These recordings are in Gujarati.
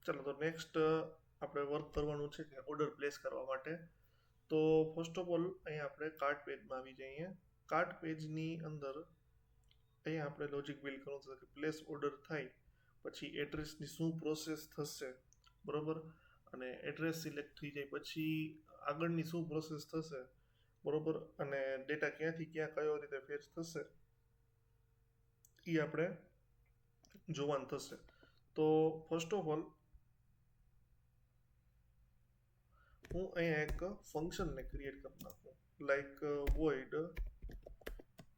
ચાલો તો નેક્સ્ટ આપણે વર્ક કરવાનું છે કે ઓર્ડર પ્લેસ કરવા માટે. તો ફર્સ્ટ ઓફ ઓલ અહીંયા આપણે કાર્ટ પેજમાં આવી જઈએ. કાર્ટ પેજની અંદર અહીંયા આપણે લોજિક બિલ્ડ કરવું છે કે પ્લેસ ઓર્ડર થાય પછી એડ્રેસની શું પ્રોસેસ થશે, બરોબર, અને એડ્રેસ સિલેક્ટ થઈ જાય પછી આગળની શું પ્રોસેસ થશે, બરોબર, અને ડેટા ક્યાંથી ક્યાં કયો રીતે ફેચ થશે એ આપણે જોવાનું થશે. તો ફર્સ્ટ ઓફ ઓલ હું અહીંયા એક ફંક્શનને ક્રિએટ કરી નાખું, લાઈક વોઇડ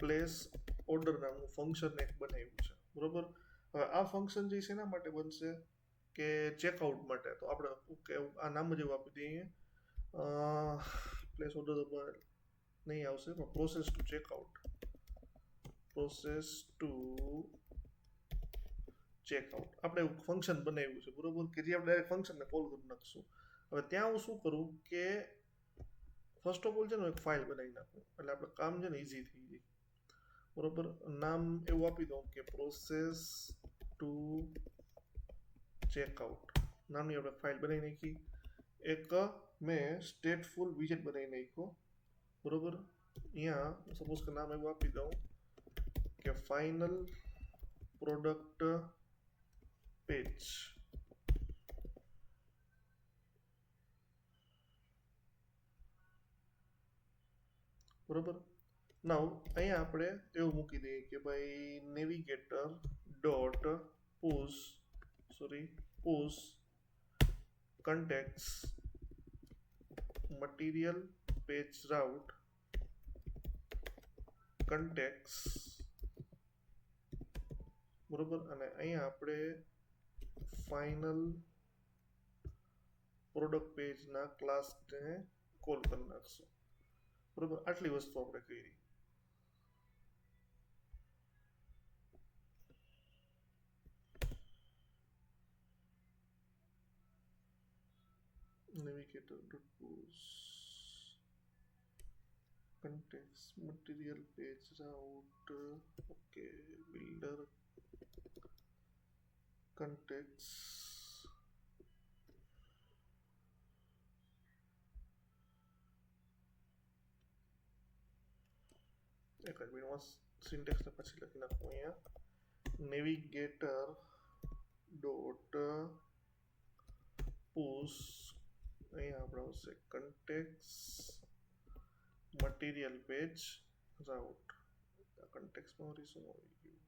પ્લેસ ઓર્ડર નામનું ફંક્શન એક બનાવ્યું છે, બરોબર. હવે આ ફંક્શન જે છે એના માટે બનશે કે ચેકઆઉટ માટે. તો આપણે કે આ નામ જ એવું આપી દઈએ, પ્લેસ ઓર્ડર નહીં આવશે પણ process two checkout, process two checkout આપણે એવું ફંક્શન બનાવ્યું છે, બરોબર, કે જે આપણે ડાયરેક્ટ ફંક્શનને કોલ કરી નાખશું. હવે ત્યાં હું શું કરું કે ફર્સ્ટ ઓફ ઓલ છે ને એક ફાઇલ બનાવી નાખું એટલે આપણે કામ છે ને ઇઝી થઈ જાય, બરોબર. નામ એવું આપી દઉં કે પ્રોસેસ ટુ ચેકઆઉટ નામની આપણે ફાઇલ બનાવી નાખી. એક મેં સ્ટેટફુલ વિજેટ બનાવી નાખ્યો, બરોબર. અહીંયા સપોઝ કે નામ એવું આપી દઉં કે ફાઇનલ પ્રોડક્ટ પેજ, બરોબર. નાવ અહીંયા આપણે એવું મૂકી દઈએ કે ભાઈ navigator dot push contacts material page route contacts, બરોબર. અને અહીંયા આપણે ફાઇનલ પ્રોડક્ટ પેજના ક્લાસને કોલ કરી નાખશું, બરોબર. આટલી વસ્તુ આપણે કરી. navigator dot push context material page route, okay, builder context, એક મિનિટ સિન્ટેક્સ ને પછી લખી નાખું અહીંયા navigator dot push, અહીંયા આપણે આવશે context મટીરિયલ પેજ રાઉટ. કન્ટેક્સ્ટમાં વળી શું આવી ગયું,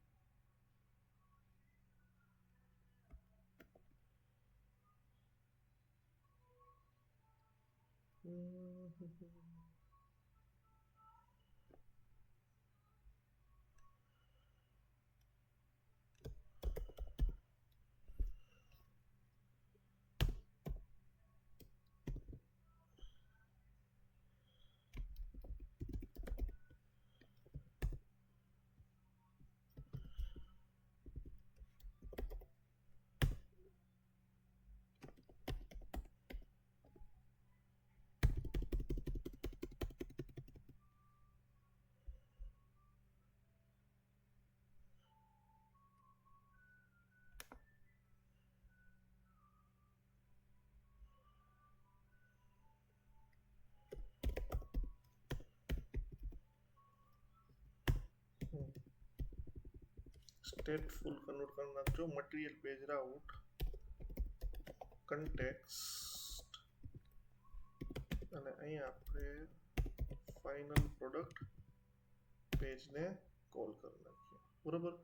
સ્ટેટફુલ કન્વર્ટ કરી નાખજો, મટીરિયલ પેજ રાઉટ કન્ટેક્સ્ટ, અને અહીંયા આપણે ફાઇનલ પ્રોડક્ટ પેજને કોલ કરી નાખીએ, બરોબર.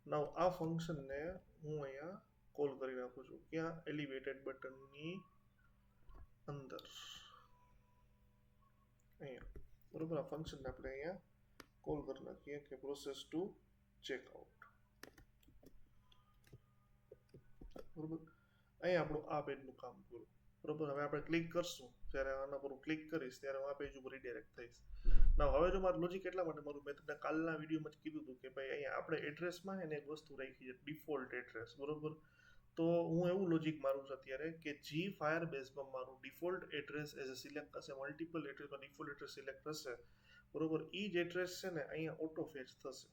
નાવ આ ફંક્શનને હું અહીંયા કોલ કરી નાખું છું ક્યાં, એલિવેટેડ બટનની અંદર અહીંયા, બરોબર. આ ફંક્શનને આપણે અહીંયા કોલ કરી નાખીએ કે પ્રોસેસ ટુ ચેકઆઉટ, બરોબર. અહીંયા આપણું આ પેજનું કામ પૂરું, બરોબર. હવે આપણે ક્લિક કરશું, જ્યારે આના પર હું ક્લિક કરીશ ત્યારે હું આ પેજ ઉપર રિડાયરેક્ટ થઈશ. ના હવે જો મારું લોજિક એટલા માટે મારું મેં તમને કાલના વિડીયોમાં જ કીધું હતું કે ભાઈ અહીંયા આપણે એડ્રેસમાં એને એક વસ્તુ રાખી છે ડિફોલ્ટ એડ્રેસ, બરોબર. તો હું એવું લોજિક મારું છું અત્યારે કે જી ફાયર બેઝમાં મારું default address as a select થશે, મલ્ટિપલ એડ્રેસમાં ડિફોલ્ટ એડ્રેસ સિલેક્ટ થશે, બરોબર. એ જ એડ્રેસ છે ને અહીંયા ઓટો ફેચ થશે.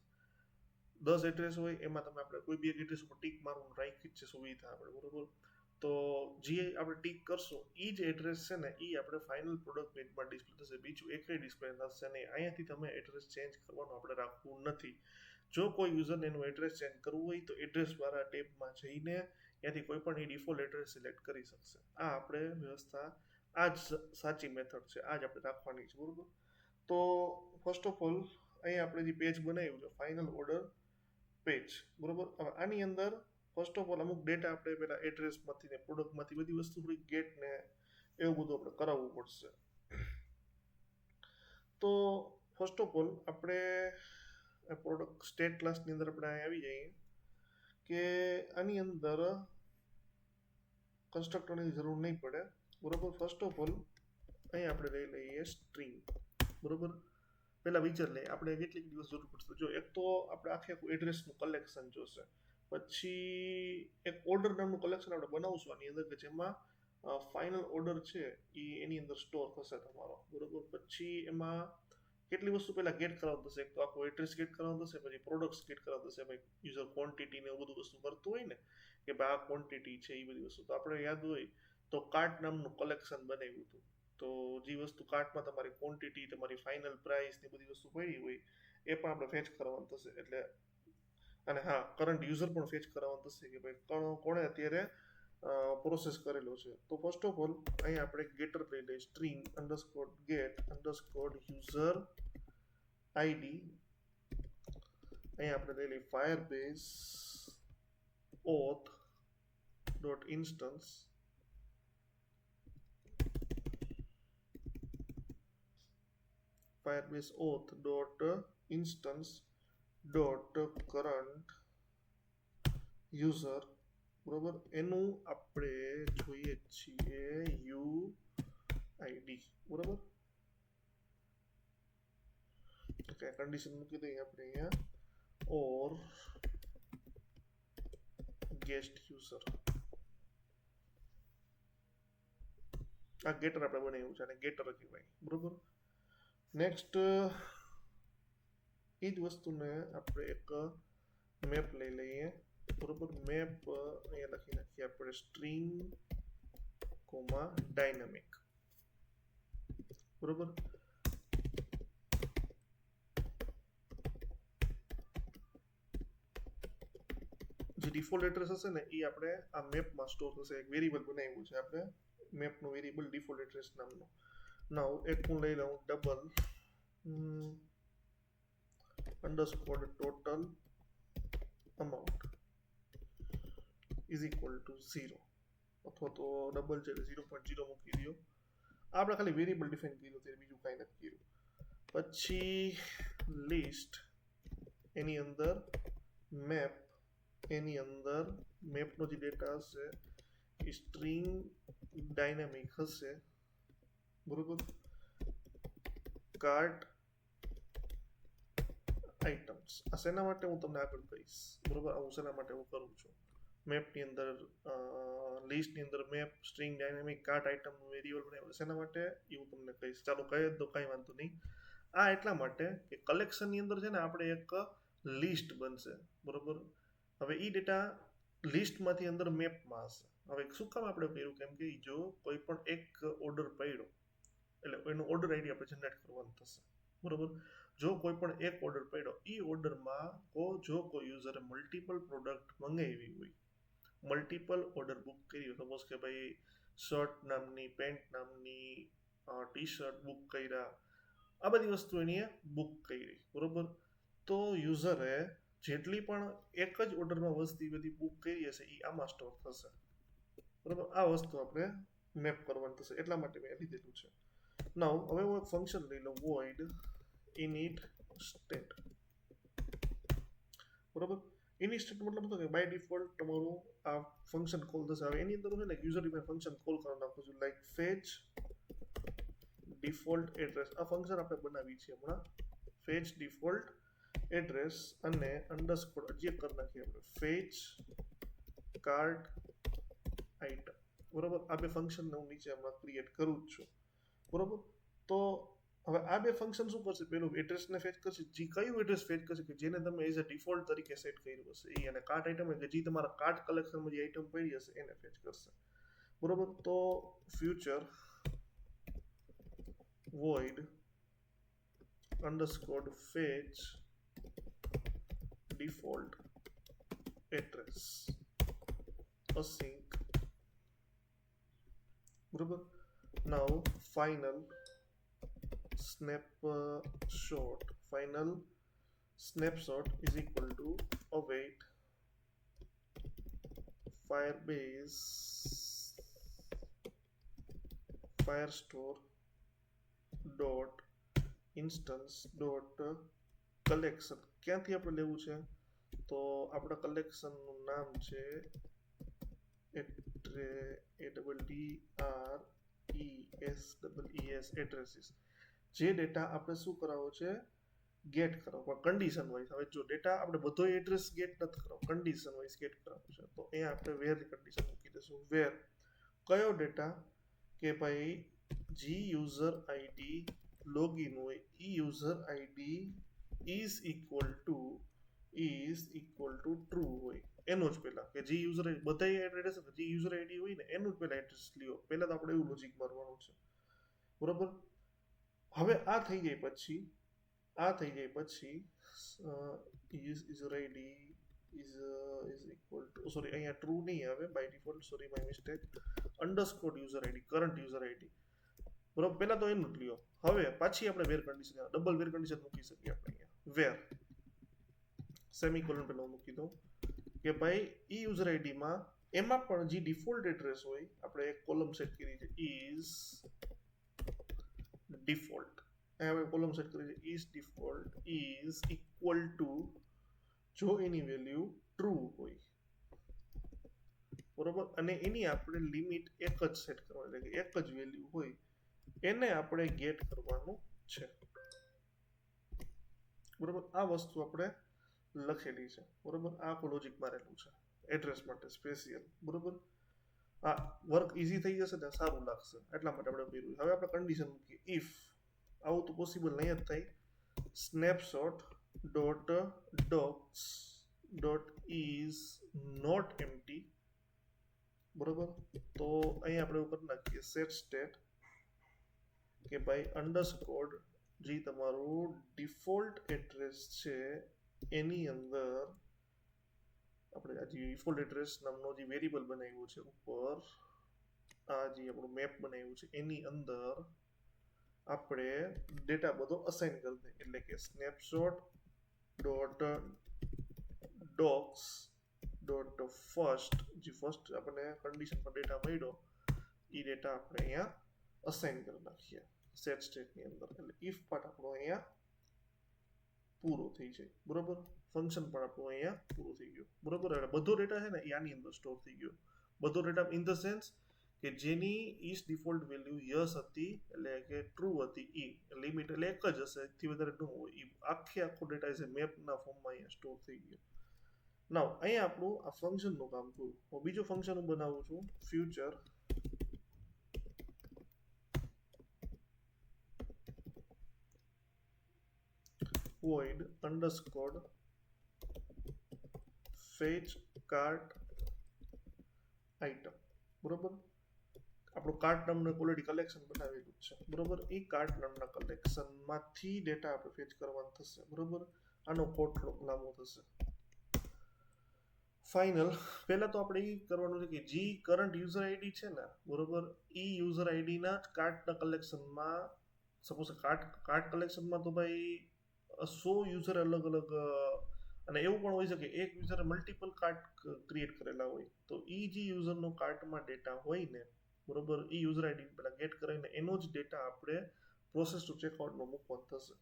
10 એડ્રેસ હોય એમાં તમે આપણે કોઈ બી એક એડ્રેસ ઉપર ટીક મારવાનું રાખી જ છે સુવિધા આપણે, બરોબર. તો જે આપણે ટીક કરશું એ જ એડ્રેસ છે ને એ આપણે ફાઇનલ પ્રોડક્ટ પેજમાં ડિસ્પ્લે થશે, બીજું એક ડિસ્પ્લે થશે નહીં. અહીંયાથી તમે એડ્રેસ ચેન્જ કરવાનું આપણે રાખવું નથી. જો કોઈ યુઝરને એનું એડ્રેસ ચેન્જ કરવું હોય તો એડ્રેસવાળા ટેબમાં જઈને ત્યાંથી કોઈ પણ એ ડિફોલ્ટ એડ્રેસ સિલેક્ટ કરી શકશે. આ આપણે વ્યવસ્થા, આ જ સાચી મેથડ છે, આ જ આપણે રાખવાની છે, બરોબર. તો ફર્સ્ટ ઓફ ઓલ અહીં આપણે જે પેજ બનાવ્યું છે ફાઇનલ ઓર્ડર પેજ, બરોબર. હવે આની અંદર ફર્સ્ટ ઓફ ઓલ અમુક ડેટા આપણે પેલા એડ્રેસમાંથી ને પ્રોડક્ટમાંથી બધી વસ્તુ થોડી ગેટ ને એવું બધું આપણે કરાવવું પડશે. તો ફર્સ્ટ ઓફ ઓલ આપણે પ્રોડક્ટ સ્ટેટ ક્લાસની અંદર આપણે અહીં આવી જઈએ કે આની અંદર કન્સ્ટ્રક્ટરની જરૂર નહીં પડે, બરોબર. ફર્સ્ટ ઓફ ઓલ અહીં આપણે લઈ લઈએ સ્ટ્રિંગ, બરોબર. પહેલાં વિચાર લઈએ આપણે કેટલીક દિવસ જરૂર પડશે. જો એક તો આપણે આખું એડ્રેસનું કલેક્શન જોશે, પછી એક ઓર્ડર નામનું કલેક્શન આપણે બનાવશું આની અંદર કે જેમાં ફાઇનલ ઓર્ડર છે એ એની અંદર સ્ટોર થશે તમારો, બરોબર. પછી એમાં કેટલી વસ્તુ પહેલાં ગેટ કરાવવું થશે. એક તો આખું એડ્રેસ ગેટ કરાવવું થશે, પછી પ્રોડક્ટ્સ ગેટ કરાવવું થશે, ભાઈ યુઝર ક્વોન્ટિટી ને એવું બધું વસ્તુ કરતું હોય ને કે ભાઈ આ ક્વોન્ટિટી છે એ બધી વસ્તુ. તો આપણે યાદ હોય તો કાર્ટ નામનું કલેક્શન બનાવ્યું હતું. તો જે વસ્તુ કાર્ટમાં તમારી ક્વોન્ટિટી, તમારી ફાઇનલ પ્રાઇસ ને બધી વસ્તુ પડી હોય એ પણ આપણે ફેચ કરવાનું થશે. એટલે અને હા, કરંટ યુઝર પણ ફેચ કરવાનું થશે કે ભાઈ કોણે અત્યારે પ્રોસેસ કરેલો છે. તો ફર્સ્ટ ઓફ ઓલ અહીં આપણે ગેટર લઈ લઈએ string underscore get underscore user ID. અહીં આપણે લઈ લઈએ Firebase auth dot instance Firebase auth dot instance dot current user, બરોબર. એનું આપણે જોઈએ છીએ યુઆઈડી, બરોબર. ઓકે, કન્ડિશન મૂકી દઈએ આપણે અહીંયા ઓર ગેસ્ટ યુઝર. આ ગેટર આપણે બનાવ્યું છે અને ગેટર કહેવાય, બરોબર. નેક્સ્ટ એ જ વસ્તુને આપણે એક મેપ લઈ લઈએ, બરોબર. મેપ અહીંયા લખી નાખીએ આપણે સ્ટ્રિંગ કોમા ડાયનામિક, બરોબર. જે ડિફોલ્ટ એડ્રેસ હશે ને એ આપણે આ મેપમાં સ્ટોર થશે. એક વેરિયેબલ બનાવ્યું છે આપણે મેપનું વેરિયેબલ ડિફોલ્ટ એડ્રેસ નામનું. નાઉ એક હું લઈ લઉં double underscore total amount is equal two 0 અથવા તો ડબલ છે 0.0 મૂકી દો. આપણે ખાલી વેરિયેબલ ડિફાઇન કર્યું છે, બીજું કાંઈ નથી કર્યું. પછી લિસ્ટ, એની અંદર મેપ, એની અંદર મેપનો જે ડેટા હશે એ સ્ટ્રિંગ ડાયનામિક હશે, બરોબર. કાર્ટ આઇટમ્સ, આ શેના માટે હું તમને આગળ કહીશ, બરોબર. હું શેના માટે હું કરું છું. મેપની અંદર લિસ્ટની અંદર મેપ, સ્ટ્રિંગ ડાયનામિક, કાર્ટ આઇટમનું વેરિયેબલ બનાવ્યું શેના માટે એ હું તમને કહીશ. ચાલો કહી દો, કાંઈ વાંધો નહીં. આ એટલા માટે કે કલેક્શનની અંદર છે ને આપણે એક લિસ્ટ બનશે, બરોબર. હવે એ ડેટા લિસ્ટમાંથી અંદર મેપમાં હશે. હવે શું કામ આપણે કર્યું, કેમ કે જો કોઈ પણ એક ઓર્ડર પડ્યો એટલે એનો ઓર્ડર આઈડી આપણે જનરેટ કરવાનું થશે, બરોબર. જો કોઈ પણ એક ઓર્ડર પડ્યો એ ઓર્ડરમાં જો કોઈ યુઝરે મલ્ટિપલ પ્રોડક્ટ મંગાવી હોય, મલ્ટિપલ ઓર્ડર બુક કરી, સપોઝ કે ભાઈ શર્ટ નામની, પેન્ટ નામની, ટી શર્ટ બુક કર્યા, આ બધી વસ્તુ એની બુક કરી, બરોબર. તો યુઝરે જેટલી પણ એક જ ઓર્ડરમાં વસ્તુ બધી બુક કરી હશે એ આમાં સ્ટોર થશે, બરોબર. આ વસ્તુ આપણે મેપ કરવાની થશે, એટલા માટે મેં લીધેલું છે. નાઉ હવે હું એક ફંક્શન લઈ લઉં void init state, બરોબર. init state મતલબ શું કે બાય ડિફોલ્ટ તમારું આ ફંક્શન કોલ થશે. હવે એની અંદર છે ને યુઝર ડિફાઇન ફંક્શન કોલ કરવા નાખું છું, લાઈક ફેચ ડિફોલ્ટ એડ્રેસ. આ ફંક્શન આપણે બનાવી છે હમણાં, ફેચ ડિફોલ્ટ એડ્રેસ અને અંડરસ્કોર હજી કરી નાખીએ આપણે ફેચ કાર્ટ આઇટમ, બરોબર. આ બે ફંક્શનને હું નીચે હમણાં ક્રિએટ કરું જ છું, બરોબર. તો હવે આ બે ફંક્શન શું કરશે, પેલું એડ્રેસને ફેચ કરશે, જે કયું એડ્રેસ ફેચ કરશે કે જેને તમે એઝ અ ડિફોલ્ટ તરીકે સેટ કર્યું હશે એ, અને કાર્ટ આઇટમ કે જે તમારા કાર્ટ કલેક્શનમાં જે આઇટમ પડી હશે એને ફેચ કરશે. બરોબર. તો future void underscore fetch default address async. બરોબર. now final snapshot is equal to await firebase firestore dot instance dot collection. ક્યાંથી આપણે લેવું છે? તો આપણા કલેક્શનનું નામ છે addresses. જે ડેટા આપણે શું કરાવવો છે? ગેટ કરાવવો, કન્ડિશન વાઇઝ. હવે જો ડેટા આપણે બધો એડ્રેસ ગેટ નથી કરાવવો, કન્ડિશન વાઇઝ ગેટ કરાવવું છે, તો અહીંયા આપણે વેર કન્ડિશન મૂકી દઈશું. વેર કયો ડેટા? કે ભાઈ જી યુઝર આઈડી લોગિન હોય, ઈ user ID is equal to true હોય, એનો જ પહેલા કે જી યુઝર બધા એડ્રેસ જી યુઝર આઈડી હોય ને એનું જ પહેલા એડ્રેસ લ્યો. પહેલા તો આપણે એવું લોજિક મારવાનું છે. બરોબર. હવે આ થઈ જાય પછી user ID is equal to, sorry અહીંયા ટ્રુ નહીં આવે by default, sorry my mistake, underscore user ID, current user ID. બરોબર. પહેલા તો એનું જ લ્યો. હવે પાછી આપણે where condition, double where condition મૂકી શકીએ આપણે અહીંયા. વેર સેમિકોલન પહેલા મૂકી દઉં કે ભાઈ ઈ યુઝર આઈડીમાં એમાં પણ જે ડિફોલ્ટ એડ્રેસ હોય, આપણે એક કોલમ સેટ કરી છે ઇઝ ડિફોલ્ટ. હવે કોલમ સેટ કરી છે is default is equal two, જો એની વેલ્યુ ટ્રુ હોય. બરોબર. અને એની આપણે લિમિટ એક જ સેટ કરવાની, એટલે કે એક જ વેલ્યુ હોય એને આપણે ગેટ કરવાનું છે. બરોબર. આ વસ્તુ આપણે લખેલી છે. બરોબર. આ આખું લોજિક મારેલું છે એડ્રેસ માટે સ્પેશિયલ. બરોબર. આ વર્ક ઈઝી થઈ જશે ને, સારું લાગશે, એટલા માટે આપણે કર્યું. હવે આપણે કન્ડિશન મૂકીએ. ઇફ આવું તો પોસિબલ નહીં જ થાય, snapshot dot docs dot is not empty. બરોબર. તો અહીં આપણે એવું કરી નાખીએ સેટ સ્ટેટ કે ભાઈ અંડરસ્કોર જે તમારું ડિફોલ્ટ એડ્રેસ છે એની અંદર આપણે આ જે ડિફોલ્ટ એડ્રેસ નામનો જે વેરિયેબલ બનાવ્યો છે ઉપર, આ જે આપણું મેપ બનાવ્યું છે એની અંદર આપણે ડેટા બધો અસાઇન કરી દઈએ. એટલે કે snapshot dot docs dot first, જે ફર્સ્ટ આપણને કન્ડિશન પર ડેટા મળ્યો એ ડેટા આપણે અહીંયા અસાઇન કરી નાખીએ સેટ સ્ટેટની અંદર. એટલે ઇફ પાર્ટ આપણો અહીંયા પૂરો થઈ જાય. બરોબર. ફંક્શન પણ આપણું અહીંયા પૂરું થઈ ગયું. બરોબર. એટલે બધો ડેટા છે ને એ આની અંદર સ્ટોર થઈ ગયો. બધો ડેટા ઇન ધ સેન્સ કે જેની ઇઝ ડિફોલ્ટ વેલ્યુ યસ હતી, એટલે કે ટ્રુ હતી, ઈ લિમિટ એટલે એક જ હશે, એથી વધારે ન હોય, એ આખો ડેટા છે મેપના ફોર્મમાં અહીંયા સ્ટોર થઈ ગયો. નાવ અહીંયા આપણું આ ફંક્શનનું કામ પૂરું. હું બીજું ફંક્શન હું બનાવું છું, future void underscore fetch cart item. બરોબર. આપણું કાર્ટ નામનું ઓલરેડી કલેક્શન બનાવેલું છે. બરોબર. એ કાર્ટ નામના કલેક્શનમાંથી ડેટા આપણે ફેચ કરવાનું થશે. બરોબર. આનો કોડ થોડોક લાંબો થશે. ફાઇનલ પહેલા તો આપણે એ કરવાનું છે કે જે કરંટ યુઝર આઈડી છે ને, બરોબર, એ યુઝર આઈડીના કાર્ટના કલેક્શનમાં, સપોઝ કાર્ટ કલેક્શનમાં તો ભાઈ 100 યુઝર અલગ અલગ, અને એવું પણ હોય છે કે એક યુઝરે મલ્ટિપલ કાર્ટ ક્રિએટ કરેલા હોય, તો એ જે યુઝરનો કાર્ટમાં ડેટા હોય ને, બરોબર, એ યુઝર આઈડી પહેલા ગેટ કરીને એનો જ ડેટા આપણે પ્રોસેસ ટુ ચેકઆઉટમાં મૂકવાનું થશે.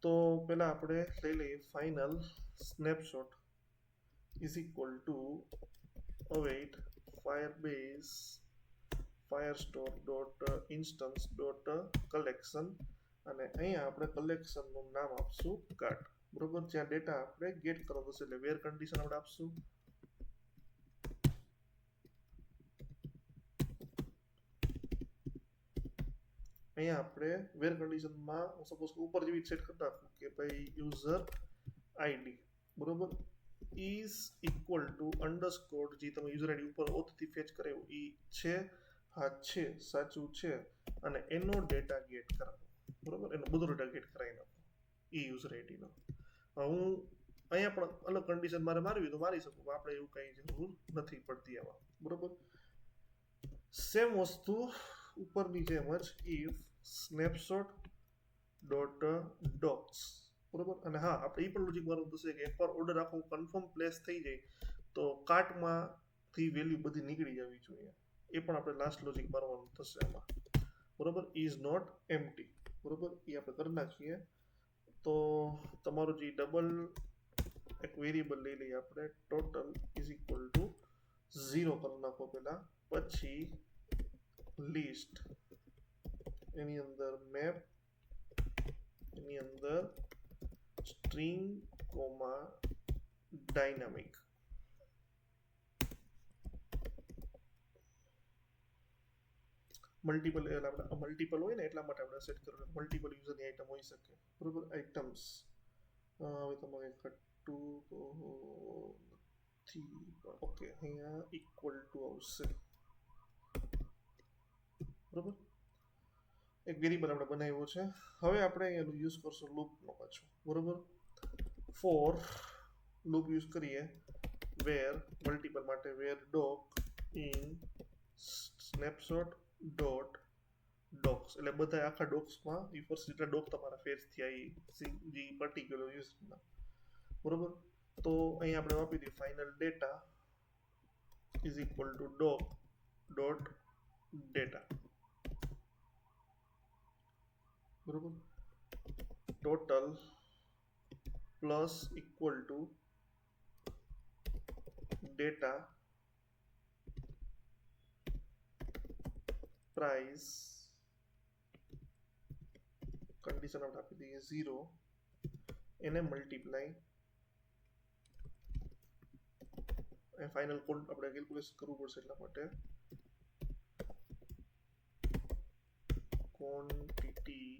તો પહેલા આપણે લઈ લઈએ final snapshot is equal to await firebase firestore dot instance dot collection, અને અહીંયા આપણે કલેક્શનનું નામ આપશું કાર્ટ. બરોબર. જ્યાં ડેટા આપણે ગેટ કરવાનો છે એટલે વેર કન્ડિશન આપણે આપશું. અહીંયા આપણે વેર કન્ડિશનમાં સપોઝ ઉપર જેવી સેટ કરી નાખું કે ભાઈ યુઝર આઈડી, બરોબર, ઇઝ ઇક્વલ ટુ અંડરસ્કોર જે તમે યુઝર આઈડી ઉપર ઓથથી ફેચ કરાવ્યું એ છે હા છે, સાચું છે, અને એનો ડેટા ગેટ કરાવો, બરોબર, એનો બધો ડેટા ગેટ કરાવી નાખો એ યુઝર આઈડીનો. હું અહીંયા પણ અલગ કન્ડિશન મારે મારવી તો મારી શકું, આપણે એવું કંઈ જરૂર નથી પડતી આમાં, બરોબર. સેમ વસ્તુ ઉપરની જેમ જ ઇફ સ્નેપશોટ ડોટ ડોક્સ, બરોબર. અને હા, આપણે એ પણ લોજિક મારવું થશે કે એકવાર ઓર્ડર આખો કન્ફર્મ પ્લેસ થઈ જાય તો કાર્ટમાંથી વેલ્યુ બધી નીકળી જવી જોઈએ, એ પણ આપણે લાસ્ટ લોજિક મારવાનું થશે આમાં, બરોબર. ઇઝ નોટ એમ્પ્ટી, બરોબર, એ આપણે કરી નાખીએ. તો તમારું જે ડબલ એક વેરિયેબલ લઈ લઈએ આપણે, ટોટલ ઇઝ ઇક્વલ ટુ 0 કરી નાખો પહેલા, પછી લિસ્ટ, એની અંદર મેપ, એની અંદર સ્ટ્રિંગ કોમા ડાયનામિક. મલ્ટિપલ હોય ને એટલા માટે આપણે સેટ કરેલું, મલ્ટિપલ યુઝરની આઈટમ હોઈ શકે, બરોબર. આઈટમ્સ હવે તમારે ઘટતું તો નથી, ઓકે, અહીંયા ઇક્વલ ટુ આવશે, બરોબર. એક વેરિયેબલ આપણે બનાવ્યો છે. હવે આપણે અહીંયા યુઝ કરશું લૂપનો પાછો, બરોબર. ફોર લૂપ યુઝ કરીએ, વેર મલ્ટિપલ માટે વેર doc in snapshot dot docs, એટલે બધા આખા ડોક્સમાં એ ફર્સ્ટ જેટલા ડોક તમારા ફેચ થયા જે પર્ટિક્યુલર યુઝના, બરોબર. તો અહીં આપણે વાપરી દઈએ final data is equal to doc dot data, બરોબર. Total plus equal to data price, condition આપણે આપી દઈએ 0, એને મલ્ટીપ્લાય, ફાઇનલ કોડ આપણે કેલ્ક્યુલેશન કરવું પડશે એટલા માટે ક્વોન્ટિટી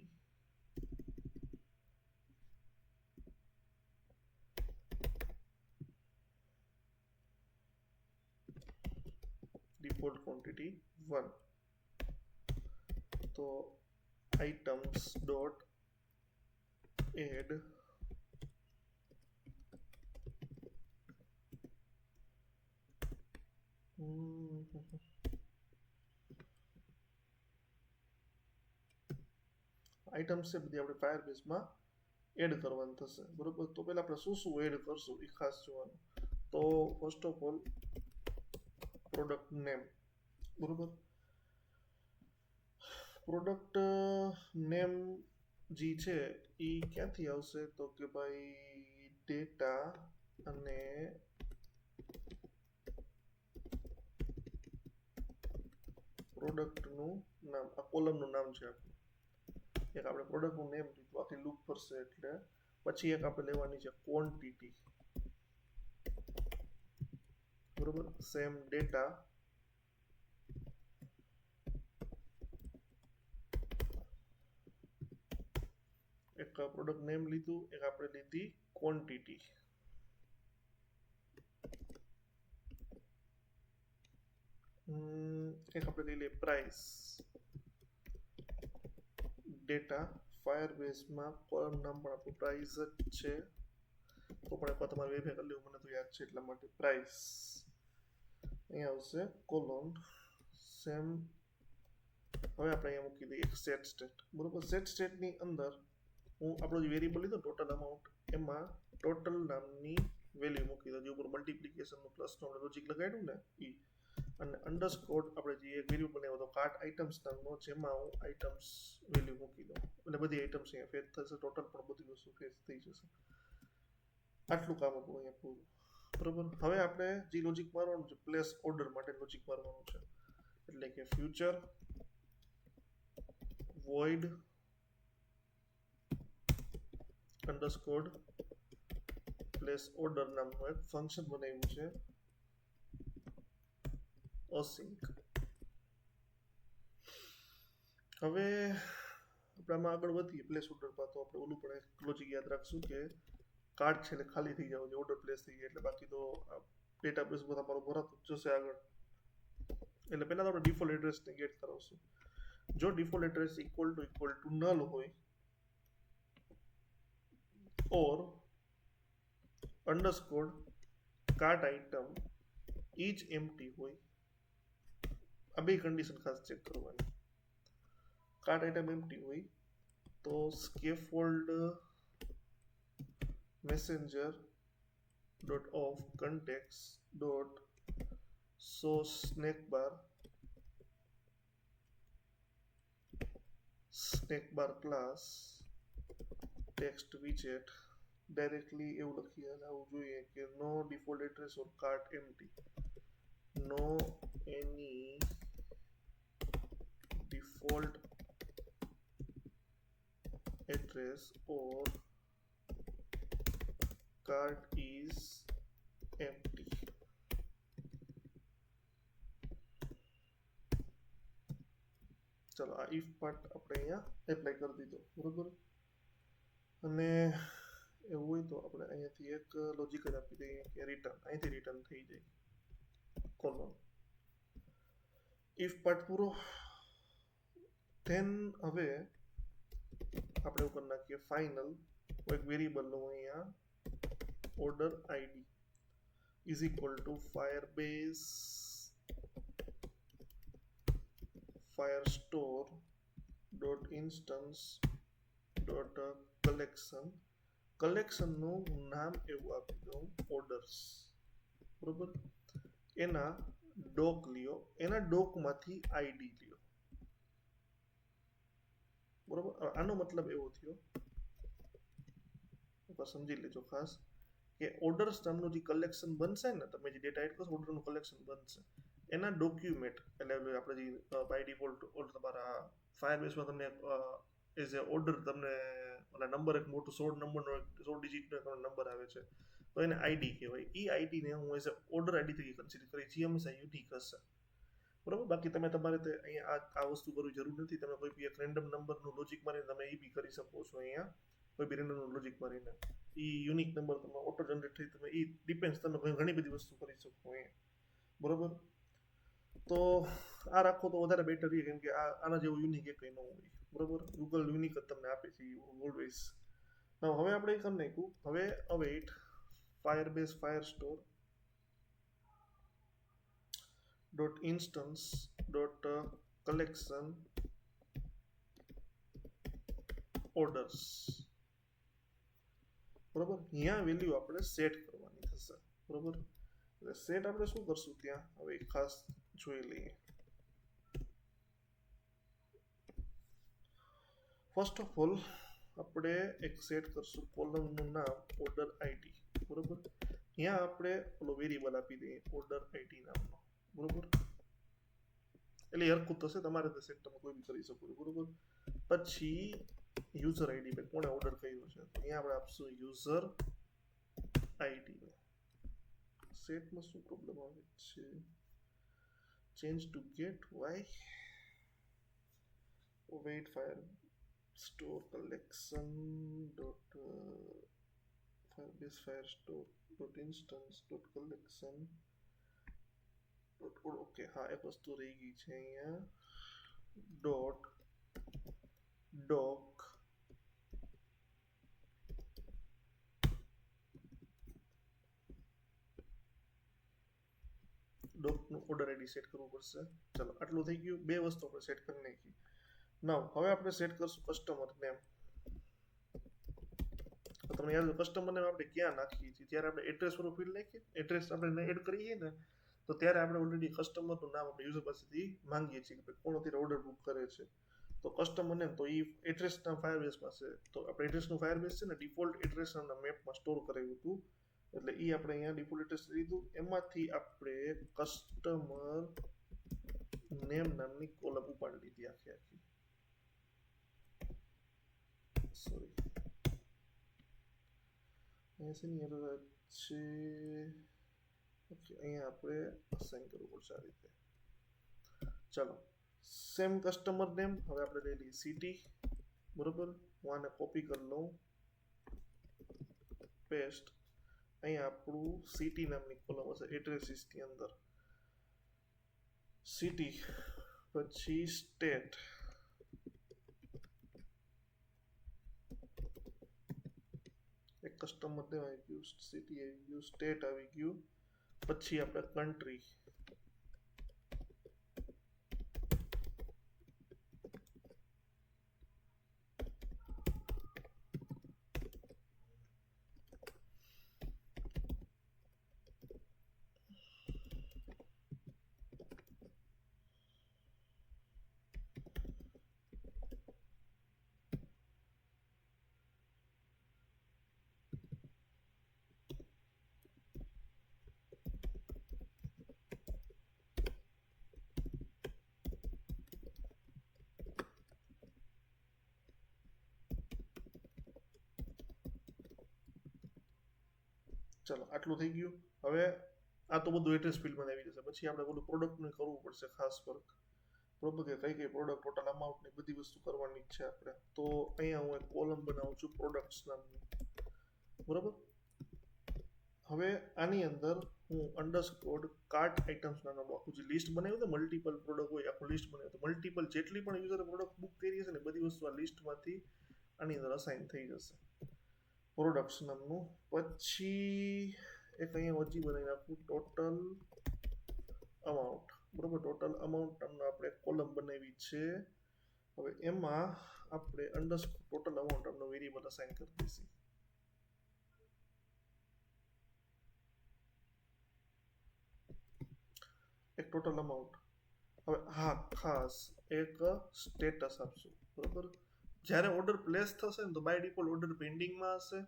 ડિફોલ્ટ ક્વોન્ટિટી 1, તો આઇટમ્સ ડોટ એડ આઇટમ્સ છે બધી આપણે ફાયરબેઝમાં એડ કરવાનું થશે, બરોબર. તો પહેલા આપણે શું શું એડ કરશું એ ખાસ જોવાનું. તો first of all product name, બરોબર. પ્રોડક્ટ નેમ જે છે એ ક્યાંથી આવશે, તો કે ભાઈ ડેટા અને પ્રોડક્ટનું નામ, આ કોલમનું નામ છે આપણું. એક આપણે પ્રોડક્ટનું નેમ લીધું, આખી લૂપ કરશે એટલે પછી એક આપણે લેવાની છે ક્વોન્ટિટી, બરોબર. સેમ ડેટા એક પ્રોડક્ટ નેમ લીધું, એક આપણે લીધી ક્વોન્ટિટી, એક આપણે લઈ લઈએ પ્રાઇસ. ડેટા ફાયરબેઝમાં કોલમ નામ પણ આપણું પ્રાઇસ જ છે, તો પણ એકવાર તમારે વેરીફાઈ કરી લેવું, મને તો યાદ છે એટલા માટે પ્રાઇસ. અહીંયા આવશે કોલોન સેમ. હવે આપણે અહીંયા મૂકી દઈએ સેટ સ્ટેટ, બરોબર. સેટ સ્ટેટની અંદર હું આપણો જે વેરિયેબલ લીધો ટોટલ અમાઉન્ટ, એમાં ટોટલ નામની વેલ્યુ મૂકી દો, જે ઉપર મલ્ટિપ્લિકેશનનું પ્લસનું આપણે લોજિક લગાડ્યું ને એ, અને અંડરસ્કોર આપણે જે એક વેલ્યુ બનાવ્યો હતો કાર્ટ આઇટમ્સ નામનો, જેમાં હું આઇટમ્સ વેલ્યુ મૂકી દઉં, એટલે બધી આઇટમ્સ અહીંયા ફેચ થશે, ટોટલ પણ બધી વસ્તુ ફેચ થઈ જશે. આટલું કામ આપણું અહીંયા પૂરું, બરોબર. હવે આપણે જે લોજિક મારવાનું છે પ્લેસ ઓર્ડર માટે લોજિક મારવાનું છે, એટલે કે future void underscore place order નામનું એક ફંક્શન બનાવ્યું છે async. હવે આપણે આમાં આગળ વધીએ પ્લેસ ઓર્ડર પર, તો આપણે ઓલું પણ એક લોજિક યાદ રાખશું કે કાર્ડ છે એટલે ખાલી થઈ જવું જોઈએ, ઓર્ડર પ્લેસ થઈ જાય એટલે, બાકી તો ડેટાબેઝમાં તમારો ભરાતું જશે આગળ. એટલે પહેલા તો આપણે ડિફોલ્ટ એડ્રેસને ગેટ કરાવશું. જો default address equal to null હોય ઓર અંડરસ્કોર કાર્ટ આઇટમ ઇજ એમ્પ્ટી હોય, આ બે કન્ડિશન ખાસ ચેક કરવાની. કાર્ટ આઇટમ એમ્પ્ટી હોય તો scaffold messenger dot of context dot show snack bar class text વિજેટ ડાયરેક્ટલી એવું લખી આવવું જોઈએ કે no default address or cart empty, no એની default address or cart is empty. ચલો આ if પાર્ટ આપણે અહીંયા એપ્લાય કરી દીધો, બરોબર. અને એવું હોય તો આપણે અહીંયાથી એક લોજિક જ આપી દઈએ કે રિટર્ન, અહીંથી રિટર્ન થઈ જાય કોલમ. if પાર્ટ પૂરો. ધેન હવે આપણે એવું કરી નાખીએ ફાઇનલ એક વેરિયેબલ લો અહીંયા order ID is equal to Firestore dot instance dot કલેક્શનનું નામ એવું આપી દઉં ઓર્ડર્સ, બરોબર. એના ડોક લ્યો, એના ડોકમાંથી આઈડી લ્યો, બરોબર. આનો મતલબ એવો થયો, સમજી લેજો ખાસ, કે ઓર્ડર્સ નામનું જે કલેક્શન બનશે ને, તમે જે ડેટા એડ કરશો ઓર્ડરનું કલેક્શન બનશે, એના ડોક્યુમેન્ટ એટલે આપણે જે બાય ડિફોલ્ટ ઓર્ડર તમારા ફાયરબેસમાં તમને એઝ એ ઓર્ડર તમને ઓલા નંબર એક મોટું 16 નંબરનો 16 ડિજિટનો નંબર આવે છે, તો એને આઈડી કહેવાય. એ આઈડીને હું એઝ એ ઓર્ડર આઈડી તરીકે કન્સિડર કરી, જે હંમેશા યુનિક હશે, બરોબર. બાકી તમારે અહીંયા આ વસ્તુ કરવી જરૂર નથી. તમે કોઈ બી એક રેન્ડમ નંબરનું લોજિક મારીને તમે એ બી કરી શકો છો. અહીંયા કોઈ બી રેન્ડમનું લોજિક મારીને એ યુનિક નંબર તમે ઓટો જનરેટ થઈ, તમે એ ડિપેન્ડ્સ, તમે ઘણી બધી વસ્તુ કરી શકો અહીંયા, બરોબર. તો આ રાખો તો વધારે બેટર રહે, કેમ કે આના જેવું યુનિક એ કંઈ ન હોય, બરોબર. ગૂગલ યુનિક જ તમને આપે છે ઓલવેઝ. હવે આપણે એ કરી નાખ્યું. હવે await Firebase Firestore dot instance dot collection orders, બરોબર. અહીંયા વેલ્યુ આપણે સેટ કરવાની થશે, બરોબર. એટલે સેટ આપણે શું કરશું ત્યાં, હવે ખાસ જોઈ લઈએ. ફર્સ્ટ ઓફ ઓલ આપણે એક સેટ કરશું કોલમનું નામ ઓર્ડર આઈડી, બરોબર. અહીંયા આપણે ઓલો વેરિયેબલ આપી દઈએ ઓર્ડર આઈડી નામનો, બરોબર. એટલે હરખું થશે, તમારે તે સેટ તમે કોઈ બી કરી શકો છો, બરોબર. પછી યુઝર આઈડી પર કોણે ઓર્ડર કર્યો છે, અહીંયા આપણે આપશું યુઝર આઈડી. સેટમાં શું પ્રોબ્લેમ આવે છે, change to get why wait Firestore collection dot Firebase Firestore dot instance dot collection dot okay. હા, એક વસ્તુ રહી ગઈ છે અહીંયા, ડોટ ડોક ડોકનું ઓર્ડર આઈડી સેટ કરવું પડશે. ચલો આટલું થઈ ગયું. બે વસ્તુ આપણે સેટ કરી નાખી. નાવ હવે આપણે સેટ કરશું કસ્ટમર નેમ. તમને યાદ કસ્ટમર નેમ આપણે ક્યાં નાખીએ છીએ, ત્યારે આપણે એડ્રેસ વાળું ફિલ્ડ નાખીએ, એડ્રેસ આપણે એડ કરીએ ને, તો ત્યારે આપણે ઓલરેડી કસ્ટમરનું નામ આપણે યુઝર પાસેથી માંગીએ છીએ કે કોણ અત્યારે ઓર્ડર બુક કરે છે. તો કસ્ટમર નેમ તો એ એડ્રેસના ફાયરબેઝ પાસે, તો આપણે એડ્રેસનું ફાયરબેઝ છે ને ડિફોલ્ટ એડ્રેસના મેપમાં સ્ટોર કરેલું હતું, એટલે એ આપણે અહીંયા ડિફોલ્ટ એડ્રેસ લીધું. એમાંથી આપણે કસ્ટમર નેમ નામની કોલમ ઉપાડી લીધી આખી. સોરી, અહીંયા છે ઓકે, અહીંયા આપણે અસાઇન કરવું પડશે આ રીતે. ચાલો, સેમ કસ્ટમર નેમ હવે આપણે લઈ લઈએ સિટી, બરોબર. હું આને કોપી કરી લઉં, પેસ્ટ. અહીંયા આપણું સિટી નામની કોલમ હશે એડ્રેસીસની અંદર. સિટી, પછી સ્ટેટ, એક કસ્ટમર નેમ આવી ગયું, સિટી આવી ગયું, સ્ટેટ આવી ગયું, પછી આપણે કન્ટ્રી, ચલો આટલું થઈ ગયું. હવે આ તો બધું એડ્રેસ ફિલ્ડમાં આવી જશે. પછી આપણે બધું પ્રોડક્ટનું કરવું પડશે ખાસ વર્ક, બરોબર, કે કઈ કઈ પ્રોડક્ટ, ટોટલ અમાઉન્ટ ની બધી વસ્તુ કરવાની છે આપણે. તો અહીંયા હું એક કોલમ બનાવું છું પ્રોડક્ટ્સ નામની, બરોબર. હવે આની અંદર હું અંડરસ્કોર કાર્ટ આઇટમ્સ નામનું આખું જે લિસ્ટ બનાવ્યું છે, મલ્ટિપલ પ્રોડક્ટ હોય આખું લિસ્ટ બનાવ્યું તો મલ્ટિપલ જેટલી પણ યુઝરે પ્રોડક્ટ બુક કરી હશે ને બધી વસ્તુ આ લિસ્ટમાંથી આની અંદર અસાઇન થઈ જશે પ્રોડક્ટ્સ નામનું. પછી એક અહીંયા વચ્ચે બનાવી નાખું ટોટલ અમાઉન્ટ, બરોબર. ટોટલ અમાઉન્ટ નામનો આપણે કોલમ બનાવી છે. હવે એમાં આપણે અંડરસ્કોર ટોટલ અમાઉન્ટ નામનો વેરિયેબલ અસાઇન કરી દઈશું. એક ટોટલ અમાઉન્ટ. હવે હા ખાસ એક સ્ટેટસ આપશું, બરોબર. જ્યારે ઓર્ડર પ્લેસ થશે ને તો બાય ડિફોલ્ટ ઓર્ડર પેન્ડિંગમાં હશે.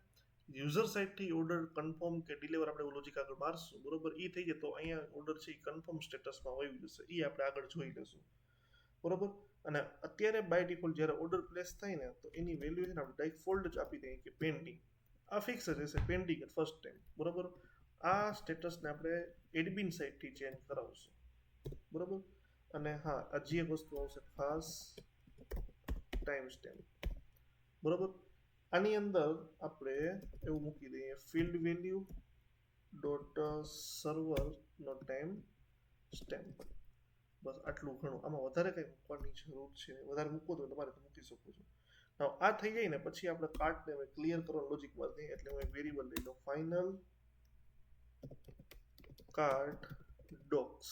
યુઝર સાઇડથી ઓર્ડર કન્ફર્મ કે ડિલિવર આપણે લોજિક આગળ મારશું, બરોબર. એ થઈ જાય તો અહીંયા ઓર્ડર છે એ કન્ફર્મ સ્ટેટસમાં વહી જશે. એ આપણે આગળ જોઈ લઈશું, બરોબર. અને અત્યારે બાય ડિફોલ્ટ જ્યારે ઓર્ડર પ્લેસ થાય ને તો એની વેલ્યુ છે ને આપણે ડિફોલ્ટ જ આપી દઈએ કે પેન્ડિંગ. આ ફિક્સ જ રહેશે, પેન્ડિંગ ફર્સ્ટ ટાઈમ, બરોબર. આ સ્ટેટસને આપણે એડમિન સાઇડથી ચેન્જ કરાવશું, બરોબર. અને હા હજી એક વસ્તુ આવશે ખાસ, ટાઈમ સ્ટેમ્પ, બરોબર. આની અંદર આપણે એવું મૂકી દઈએ ફિલ્ડ વેલ્યુ ડોટ સર્વર નો ટાઈમ સ્ટેમ્પ. બસ આટલું ઘણું, આમાં વધારે કંઈ મૂકવાની જરૂર છે. વધારે મૂકવો તો તમારે તો મૂકી શકો છો. આ થઈ જાય ને પછી આપણે કાર્ટને ક્લિયર કરવાનું લોજિક માં દઈએ. એટલે હું એક વેરિયેબલ લઈ લઉં, final cart docs